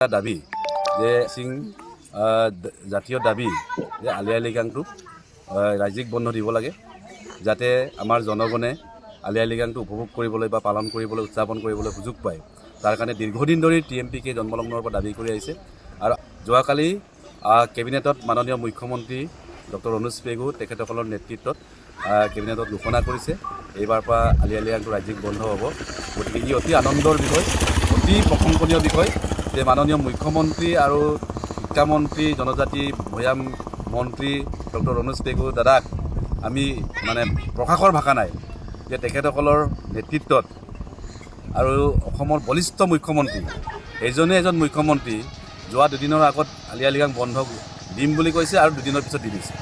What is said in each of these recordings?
দাবী যে মিচিং জাতীয় দাবী যে আলি আই লৃগাংটো ৰাজ্যিক বন্ধ দিব লাগে, যাতে আমাৰ জনগণে আলি আই লৃগাংটো উপভোগ কৰিবলৈ বা পালন কৰিবলৈ উদযাপন কৰিবলৈ সুযোগ পায়। তাৰ কাৰণে দীৰ্ঘদিন ধৰি TMPকে জন্মলগ্নৰ পৰা দাবী কৰি আহিছে। আৰু যোৱাকালি কেবিনেটত মাননীয় মুখ্যমন্ত্ৰী ডক্টৰ অনুজ পেগু তেখেতসকলৰ নেতৃত্বত কেবিনেটত ঘোষণা কৰিছে এইবাৰ পৰা আলি আই লৃগাংটো ৰাজ্যিক বন্ধ হ'ব। গতিকে ই অতি আনন্দৰ বিষয়, অতি প্ৰশংসনীয় বিষয় যে মাননীয় মুখ্যমন্ত্ৰী আৰু শিক্ষামন্ত্ৰী জনজাতি ভৈয়াম মন্ত্ৰী ডক্টৰ অনুজ পেগু দাদাক আমি প্ৰকাশৰ ভাষা নাই যে তেখেতসকলৰ নেতৃত্বত আৰু অসমৰ বলিষ্ঠ মুখ্যমন্ত্ৰী এজন মুখ্যমন্ত্ৰী যোৱা দুদিনৰ আগত আলি আই লৃগাং বন্ধ দিম বুলি কৈছে আৰু দুদিনৰ পিছত দি দিছে।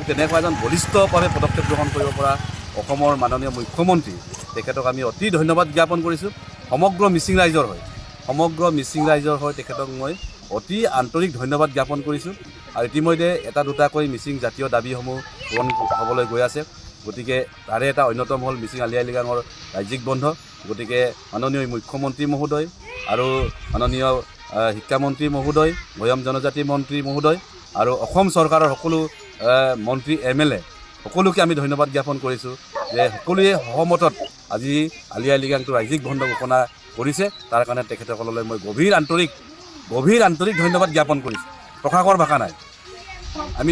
তেনেকুৱা এজন বলিষ্ঠভাৱে পদক্ষেপ গ্ৰহণ কৰিব পৰা অসমৰ মাননীয় মুখ্যমন্ত্ৰী তেখেতক আমি অতি ধন্যবাদ জ্ঞাপন কৰিছোঁ। সমগ্ৰ মিচিং ৰাইজৰ হৈ তেখেতক মই অতি আন্তৰিক ধন্যবাদ জ্ঞাপন কৰিছোঁ। আৰু ইতিমধ্যে এটা দুটাকৈ মিচিং জাতীয় দাবীসমূহ পূৰণ হ'বলৈ গৈ আছে। গতিকে তাৰে এটা অন্যতম হ'ল মিচিং আলি আই লৃগাঙৰ ৰাজ্যিক বন্ধ। গতিকে মাননীয় মুখ্যমন্ত্ৰী মহোদয় আৰু মাননীয় শিক্ষামন্ত্ৰী মহোদয়, ভৈয়াম জনজাতি মন্ত্ৰী মহোদয় আৰু অসম চৰকাৰৰ সকলো মন্ত্ৰী MLA সকলোকে আমি ধন্যবাদ জ্ঞাপন কৰিছোঁ যে সকলোৱে সহমতত আজি আলি আই লৃগাংটো ৰাজ্যিক বন্ধ ঘোষণা কৰিছে। তাৰ কাৰণে তেখেতসকললৈ মই গভীৰ আন্তৰিক ধন্যবাদ জ্ঞাপন কৰিছোঁ। প্ৰকাশৰ ভাষা নাই। আমি